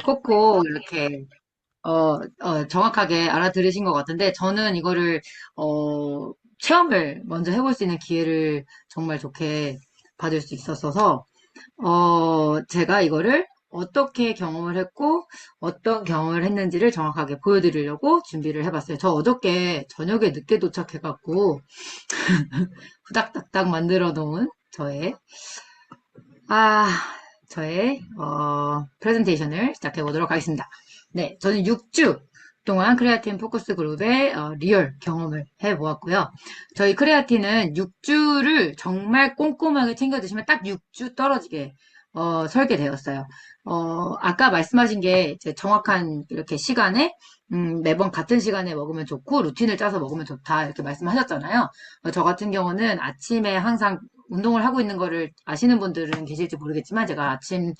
꼭꼭 이렇게 정확하게 알아들으신 것 같은데, 저는 이거를, 체험을 먼저 해볼 수 있는 기회를 정말 좋게 받을 수 있었어서, 제가 이거를 어떻게 경험을 했고, 어떤 경험을 했는지를 정확하게 보여드리려고 준비를 해봤어요. 저 어저께 저녁에 늦게 도착해갖고, 후닥닥닥 만들어 놓은 아, 프레젠테이션을 시작해 보도록 하겠습니다. 네, 저는 6주 동안 크레아틴 포커스 그룹의 리얼 경험을 해보았고요. 저희 크레아틴은 6주를 정말 꼼꼼하게 챙겨 드시면 딱 6주 떨어지게 설계되었어요. 아까 말씀하신 게 이제 정확한 이렇게 시간에 매번 같은 시간에 먹으면 좋고 루틴을 짜서 먹으면 좋다 이렇게 말씀하셨잖아요. 저 같은 경우는 아침에 항상 운동을 하고 있는 거를 아시는 분들은 계실지 모르겠지만 제가 아침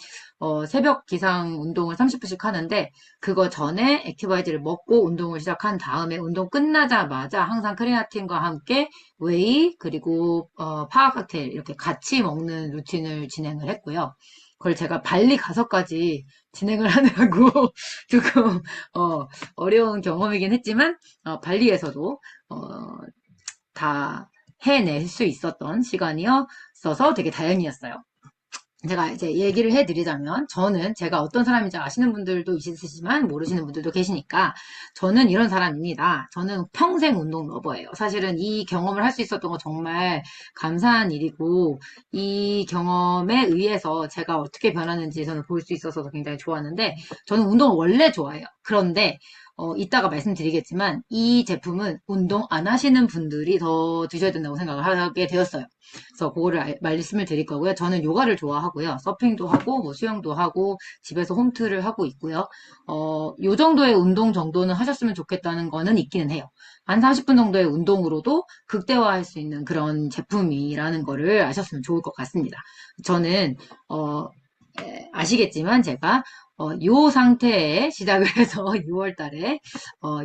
새벽 기상 운동을 30분씩 하는데 그거 전에 액티바이즈를 먹고 운동을 시작한 다음에 운동 끝나자마자 항상 크레아틴과 함께 웨이 그리고 파워 칵테일 이렇게 같이 먹는 루틴을 진행을 했고요. 그걸 제가 발리 가서까지 진행을 하느라고 조금 어려운 경험이긴 했지만 발리에서도 어, 다 해낼 수 있었던 시간이었어서 되게 다행이었어요. 제가 이제 얘기를 해드리자면, 저는 제가 어떤 사람인지 아시는 분들도 있으시지만 모르시는 분들도 계시니까, 저는 이런 사람입니다. 저는 평생 운동 러버예요. 사실은 이 경험을 할 수 있었던 거 정말 감사한 일이고, 이 경험에 의해서 제가 어떻게 변하는지 저는 볼 수 있어서 굉장히 좋았는데, 저는 운동을 원래 좋아해요. 그런데, 이따가 말씀드리겠지만, 이 제품은 운동 안 하시는 분들이 더 드셔야 된다고 생각을 하게 되었어요. 그래서 그거를 말씀을 드릴 거고요. 저는 요가를 좋아하고요. 서핑도 하고, 뭐 수영도 하고, 집에서 홈트를 하고 있고요. 요 정도의 운동 정도는 하셨으면 좋겠다는 거는 있기는 해요. 한 30분 정도의 운동으로도 극대화할 수 있는 그런 제품이라는 거를 아셨으면 좋을 것 같습니다. 저는, 어, 아시겠지만 제가 요 상태에 시작을 해서 6월 달에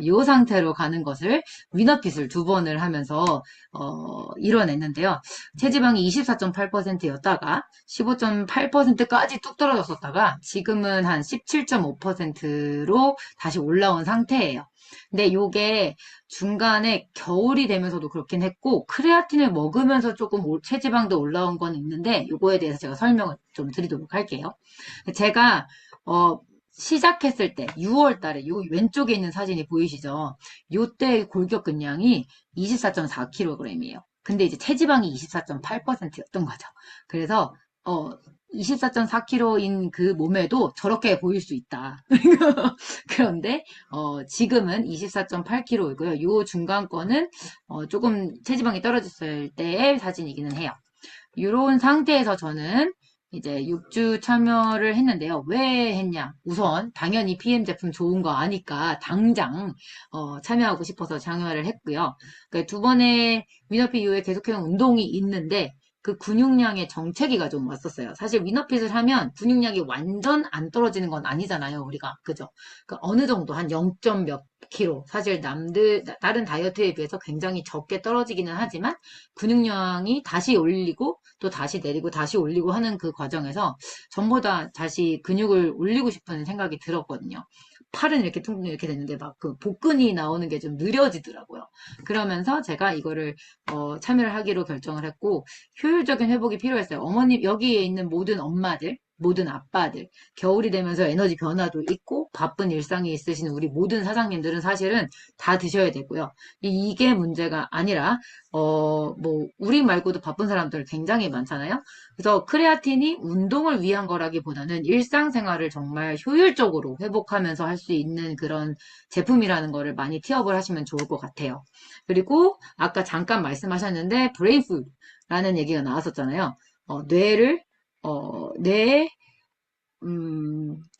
요 상태로 가는 것을 위너핏을 2번을 하면서 이뤄냈는데요. 체지방이 24.8%였다가 15.8%까지 뚝 떨어졌었다가 지금은 한 17.5%로 다시 올라온 상태예요. 근데 요게 중간에 겨울이 되면서도 그렇긴 했고 크레아틴을 먹으면서 조금 체지방도 올라온 건 있는데 요거에 대해서 제가 설명을 좀 드리도록 할게요. 제가 어, 시작했을 때 6월 달에 요 왼쪽에 있는 사진이 보이시죠? 요때 골격근량이 24.4kg이에요. 근데 이제 체지방이 24.8%였던 거죠. 그래서 24.4kg인 그 몸에도 저렇게 보일 수 있다. 그런데 지금은 24.8kg이고요. 요 중간권은 조금 체지방이 떨어졌을 때의 사진이기는 해요. 이런 상태에서 저는 이제 6주 참여를 했는데요. 왜 했냐? 우선 당연히 PM 제품 좋은 거 아니까 당장 참여하고 싶어서 참여를 했고요. 그 두 번의 위너핏 이후에 계속해온 운동이 있는데 그 근육량의 정체기가 좀 왔었어요. 사실 위너핏을 하면 근육량이 완전 안 떨어지는 건 아니잖아요, 우리가. 그죠? 그 어느 정도 한 0. 몇 킬로. 사실 다른 다이어트에 비해서 굉장히 적게 떨어지기는 하지만 근육량이 다시 올리고 또 다시 내리고 다시 올리고 하는 그 과정에서 전보다 다시 근육을 올리고 싶은 생각이 들었거든요. 팔은 이렇게 퉁퉁 이렇게 됐는데 막 그 복근이 나오는 게 좀 느려지더라고요. 그러면서 제가 이거를 참여를 하기로 결정을 했고 효율적인 회복이 필요했어요. 어머님 여기에 있는 모든 엄마들 모든 아빠들, 겨울이 되면서 에너지 변화도 있고 바쁜 일상이 있으신 우리 모든 사장님들은 사실은 다 드셔야 되고요. 이게 문제가 아니라 뭐, 우리 말고도 바쁜 사람들 굉장히 많잖아요. 그래서 크레아틴이 운동을 위한 거라기보다는 일상생활을 정말 효율적으로 회복하면서 할 수 있는 그런 제품이라는 거를 많이 티업을 하시면 좋을 것 같아요. 그리고 아까 잠깐 말씀하셨는데, 브레인푸드라는 얘기가 나왔었잖아요. 뇌에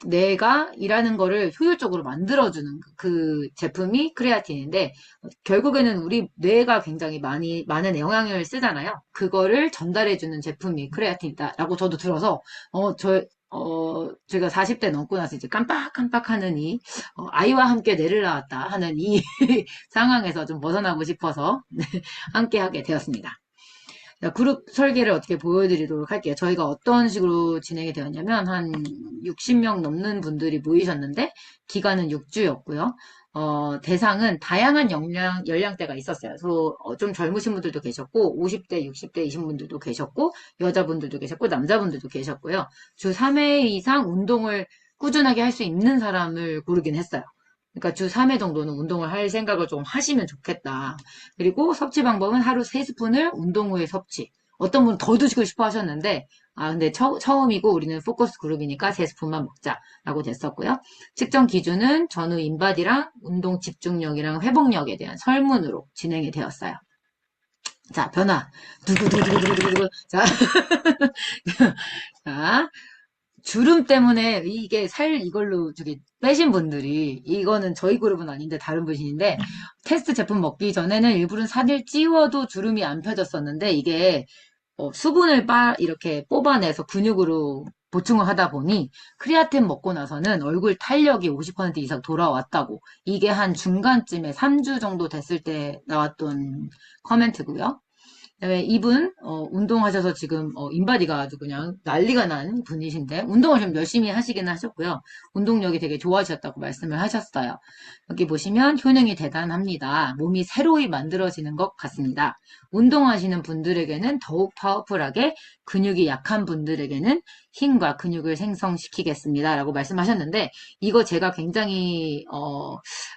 내가 일하는 거를 효율적으로 만들어주는 그 제품이 크레아틴인데, 결국에는 우리 뇌가 굉장히 많은 영향을 쓰잖아요. 그거를 전달해주는 제품이 크레아틴이다라고 저도 들어서, 제가 40대 넘고 나서 이제 깜빡깜빡 하는 아이와 함께 뇌를 낳았다 하는 이 상황에서 좀 벗어나고 싶어서, 함께 하게 되었습니다. 자, 그룹 설계를 어떻게 보여드리도록 할게요. 저희가 어떤 식으로 진행이 되었냐면, 한 60명 넘는 분들이 모이셨는데, 기간은 6주였고요. 대상은 다양한 연령대가 있었어요. 그래서 좀 젊으신 분들도 계셨고, 50대, 60대이신 분들도 계셨고, 여자분들도 계셨고, 남자분들도 계셨고요. 주 3회 이상 운동을 꾸준하게 할 수 있는 사람을 고르긴 했어요. 그러니까 주 3회 정도는 운동을 할 생각을 좀 하시면 좋겠다. 그리고 섭취 방법은 하루 3스푼을 운동 후에 섭취. 어떤 분은 더 드시고 싶어 하셨는데, 근데 처음이고 우리는 포커스 그룹이니까 3스푼만 먹자라고 됐었고요. 측정 기준은 전후 인바디랑 운동 집중력이랑 회복력에 대한 설문으로 진행이 되었어요. 자, 변화. 두구두구두구두구두구. 자, 자, 주름 때문에 이게 살 이걸로 저기 빼신 분들이 이거는 저희 그룹은 아닌데 다른 분이신데 테스트 제품 먹기 전에는 일부러 살을 찌워도 주름이 안 펴졌었는데 이게 수분을 이렇게 뽑아내서 근육으로 보충을 하다 보니 크레아틴 먹고 나서는 얼굴 탄력이 50% 이상 돌아왔다고 이게 한 중간쯤에 3주 정도 됐을 때 나왔던 코멘트고요. 네, 이분 운동하셔서 지금 인바디가 아주 그냥 난리가 난 분이신데 운동을 좀 열심히 하시긴 하셨고요. 운동력이 되게 좋아지셨다고 말씀을 하셨어요. 여기 보시면 효능이 대단합니다. 몸이 새로이 만들어지는 것 같습니다. 운동하시는 분들에게는 더욱 파워풀하게 근육이 약한 분들에게는 힘과 근육을 생성시키겠습니다. 라고 말씀하셨는데 이거 제가 굉장히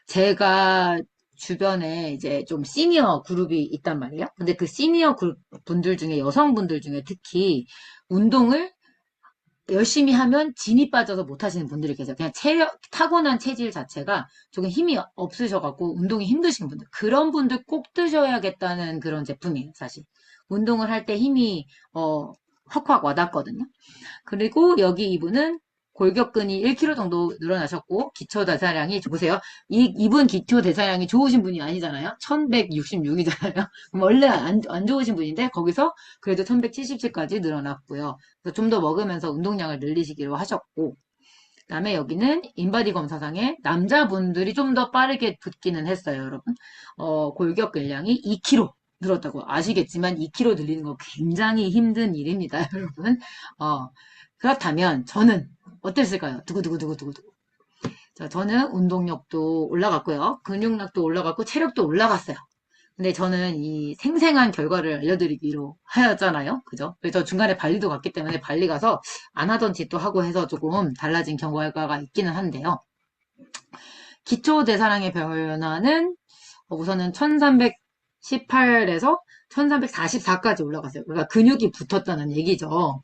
제가 주변에 이제 좀 시니어 그룹이 있단 말이에요. 근데 그 시니어 그룹 분들 중에 여성분들 중에 특히 운동을 열심히 하면 진이 빠져서 못 하시는 분들이 계세요. 그냥 타고난 체질 자체가 조금 힘이 없으셔갖고 운동이 힘드신 분들. 그런 분들 꼭 드셔야겠다는 그런 제품이에요, 사실. 운동을 할 때 힘이, 확확 와닿거든요. 그리고 여기 이분은 골격근이 1kg 정도 늘어나셨고 기초 대사량이 보세요. 이분 기초 대사량이 좋으신 분이 아니잖아요. 1166이잖아요. 원래 안 좋으신 분인데 거기서 그래도 1177까지 늘어났고요. 그래서 좀 더 먹으면서 운동량을 늘리시기로 하셨고 그다음에 여기는 인바디 검사상에 남자분들이 좀 더 빠르게 붙기는 했어요, 여러분. 골격근량이 2kg 늘었다고 아시겠지만 2kg 늘리는 거 굉장히 힘든 일입니다, 여러분. 그렇다면 저는 어땠을까요? 두구두구두구두구두구. 자, 저는 운동력도 올라갔고요. 근육량도 올라갔고 체력도 올라갔어요. 근데 저는 이 생생한 결과를 알려드리기로 하였잖아요. 그죠? 그래서 중간에 발리도 갔기 때문에 발리 가서 안 하던 짓도 하고 해서 조금 달라진 결과가 있기는 한데요. 기초 대사량의 변화는 우선은 1318에서 1344까지 올라갔어요. 그러니까 근육이 붙었다는 얘기죠.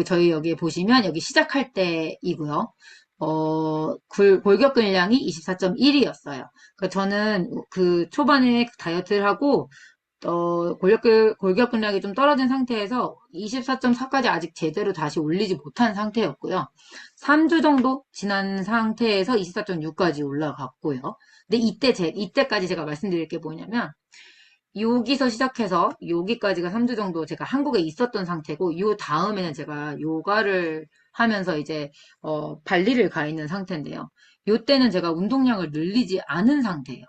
저희 여기 보시면 여기 시작할 때이고요. 골격근량이 24.1이었어요. 그러니까 저는 그 초반에 다이어트를 하고 골격근량이 좀 떨어진 상태에서 24.4까지 아직 제대로 다시 올리지 못한 상태였고요. 3주 정도 지난 상태에서 24.6까지 올라갔고요. 근데 이때까지 제가 말씀드릴 게 뭐냐면, 여기서 시작해서 여기까지가 3주 정도 제가 한국에 있었던 상태고, 요 다음에는 제가 요가를 하면서 이제, 발리를 가 있는 상태인데요. 요 때는 제가 운동량을 늘리지 않은 상태예요.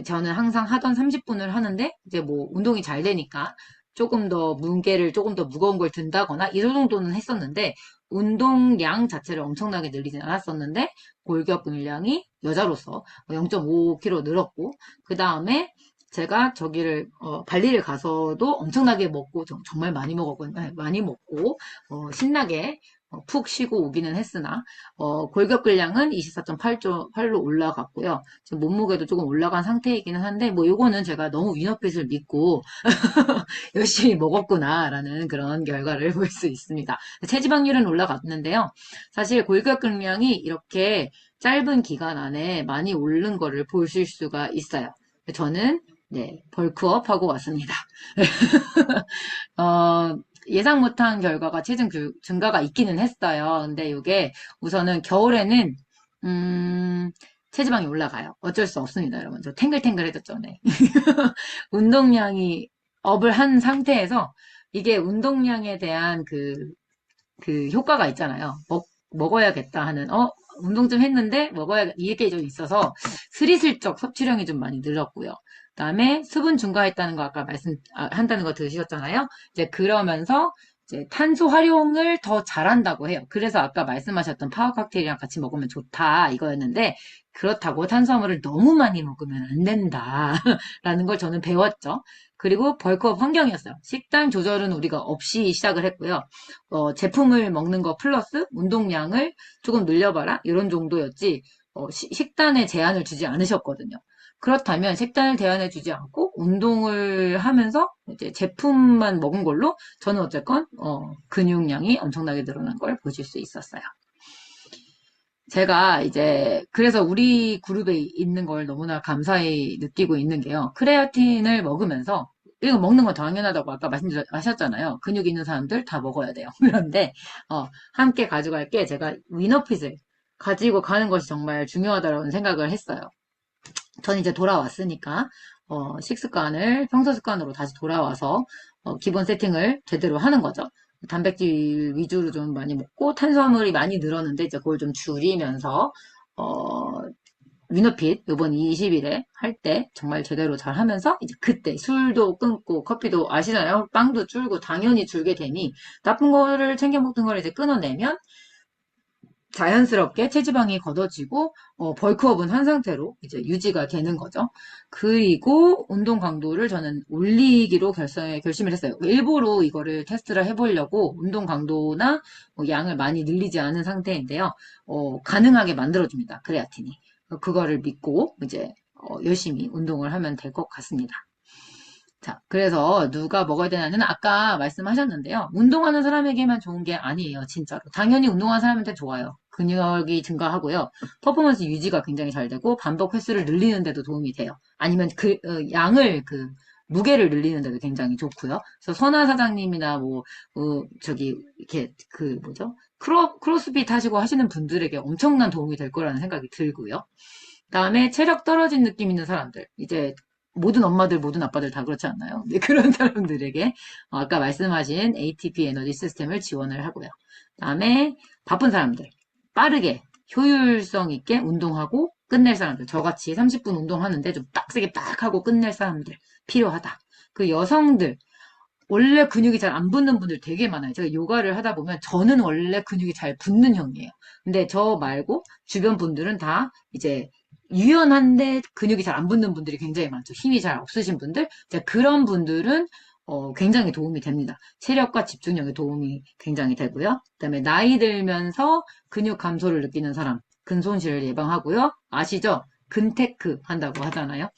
저는 항상 하던 30분을 하는데 이제 뭐 운동이 잘 되니까 조금 더 무게를 조금 더 무거운 걸 든다거나 이 정도는 했었는데 운동량 자체를 엄청나게 늘리진 않았었는데 골격 근량이 여자로서 0.5kg 늘었고 그 다음에 제가 저기를 발리를 가서도 엄청나게 먹고 정말 많이 먹었거든요. 네, 많이 먹고 신나게 푹 쉬고 오기는 했으나 골격근량은 24.8로 올라갔고요. 지금 몸무게도 조금 올라간 상태이기는 한데 뭐 요거는 제가 너무 위너핏을 믿고 열심히 먹었구나라는 그런 결과를 볼 수 있습니다. 체지방률은 올라갔는데요. 사실 골격근량이 이렇게 짧은 기간 안에 많이 오른 거를 보실 수가 있어요. 저는 네, 벌크업 하고 왔습니다. 예상 못한 결과가 체중 증가가 있기는 했어요. 근데 이게 우선은 겨울에는 체지방이 올라가요. 어쩔 수 없습니다, 여러분. 저 탱글탱글해졌죠, 네. 운동량이 업을 한 상태에서 이게 운동량에 대한 그 효과가 있잖아요. 먹어야겠다 하는, 운동 좀 했는데 먹어야, 이게 좀 있어서 스리슬쩍 섭취량이 좀 많이 늘었고요. 그다음에 수분 증가했다는 거 아까 한다는 거 들으셨잖아요. 이제 그러면서 이제 탄소 활용을 더 잘한다고 해요. 그래서 아까 말씀하셨던 파워 칵테일이랑 같이 먹으면 좋다 이거였는데 그렇다고 탄수화물을 너무 많이 먹으면 안 된다라는 걸 저는 배웠죠. 그리고 벌크업 환경이었어요. 식단 조절은 우리가 없이 시작을 했고요. 제품을 먹는 거 플러스 운동량을 조금 늘려봐라 이런 정도였지 식단에 제한을 주지 않으셨거든요. 그렇다면 식단을 제한해 주지 않고 운동을 하면서 이제 제품만 먹은 걸로 저는 어쨌건 근육량이 엄청나게 늘어난 걸 보실 수 있었어요. 제가 이제 그래서 우리 그룹에 있는 걸 너무나 감사히 느끼고 있는 게요. 크레아틴을 먹으면서 이거 먹는 건 당연하다고 아까 말씀하셨잖아요. 근육 있는 사람들 다 먹어야 돼요. 그런데 함께 가져갈 게 제가 위너핏을 가지고 가는 것이 정말 중요하다고 생각을 했어요. 전 이제 돌아왔으니까 식습관을 평소 습관으로 다시 돌아와서 기본 세팅을 제대로 하는 거죠. 단백질 위주로 좀 많이 먹고 탄수화물이 많이 늘었는데 이제 그걸 좀 줄이면서 위너핏 이번 20일에 할 때 정말 제대로 잘 하면서 이제 그때 술도 끊고 커피도 아시잖아요. 빵도 줄고 당연히 줄게 되니 나쁜 거를 챙겨 먹던 걸 이제 끊어내면 자연스럽게 체지방이 걷어지고 벌크업은 한 상태로 이제 유지가 되는 거죠. 그리고 운동 강도를 저는 올리기로 결심을 했어요. 일부러 이거를 테스트를 해보려고 운동 강도나 양을 많이 늘리지 않은 상태인데요. 가능하게 만들어줍니다. 크레아틴이. 그거를 믿고 이제 열심히 운동을 하면 될 것 같습니다. 자, 그래서 누가 먹어야 되냐는 아까 말씀하셨는데요. 운동하는 사람에게만 좋은 게 아니에요, 진짜로. 당연히 운동하는 사람한테 좋아요. 근육이 증가하고요. 퍼포먼스 유지가 굉장히 잘 되고 반복 횟수를 늘리는 데도 도움이 돼요. 아니면 무게를 늘리는 데도 굉장히 좋고요. 그래서 선화 사장님이나 이렇게 뭐죠? 크로스핏 하시고 하시는 분들에게 엄청난 도움이 될 거라는 생각이 들고요. 그다음에 체력 떨어진 느낌 있는 사람들. 이제 모든 엄마들, 모든 아빠들 다 그렇지 않나요? 네, 그런 사람들에게 아까 말씀하신 ATP 에너지 시스템을 지원을 하고요. 그다음에 바쁜 사람들, 빠르게 효율성 있게 운동하고 끝낼 사람들, 저같이 30분 운동하는데 좀 빡세게 빡 하고 끝낼 사람들 필요하다. 그 여성들, 원래 근육이 잘 안 붙는 분들 되게 많아요. 제가 요가를 하다 보면 저는 원래 근육이 잘 붙는 형이에요. 근데 저 말고 주변 분들은 다 이제 유연한데 근육이 잘 안 붙는 분들이 굉장히 많죠. 힘이 잘 없으신 분들. 그런 분들은 굉장히 도움이 됩니다. 체력과 집중력에 도움이 굉장히 되고요. 그다음에 나이 들면서 근육 감소를 느끼는 사람, 근손실을 예방하고요. 아시죠? 근테크 한다고 하잖아요.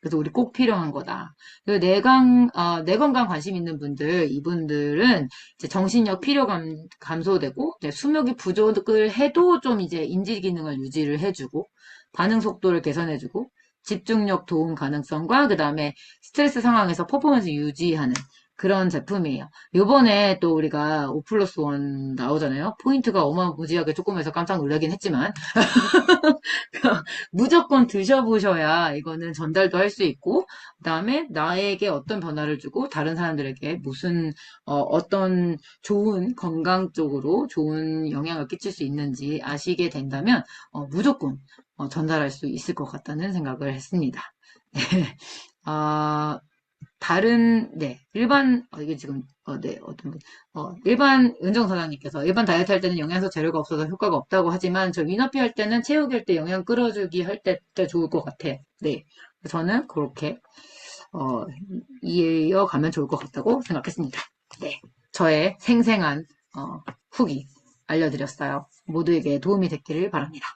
그래서 우리 꼭 필요한 거다. 그리고 뇌 건강 관심 있는 분들, 이분들은 이제 정신력 피로감 감소되고, 수면이 부족을 해도 좀 이제 인지 기능을 유지를 해주고, 반응 속도를 개선해주고, 집중력 도움 가능성과 그 다음에 스트레스 상황에서 퍼포먼스 유지하는 그런 제품이에요. 요번에 또 우리가 5+1 나오잖아요. 포인트가 어마무지하게 조금해서 깜짝 놀라긴 했지만 무조건 드셔보셔야 이거는 전달도 할 수 있고 그 다음에 나에게 어떤 변화를 주고 다른 사람들에게 무슨 어떤 좋은 건강 쪽으로 좋은 영향을 끼칠 수 있는지 아시게 된다면 무조건 전달할 수 있을 것 같다는 생각을 했습니다. 이게 지금, 어떤 분, 일반 은정 사장님께서 일반 다이어트 할 때는 영양소 재료가 없어서 효과가 없다고 하지만 저 위너피 할 때는 채우기 때 영양 끌어주기 할 때 좋을 것 같아. 네. 저는 그렇게, 이어가면 좋을 것 같다고 생각했습니다. 네. 저의 생생한, 후기 알려드렸어요. 모두에게 도움이 됐기를 바랍니다.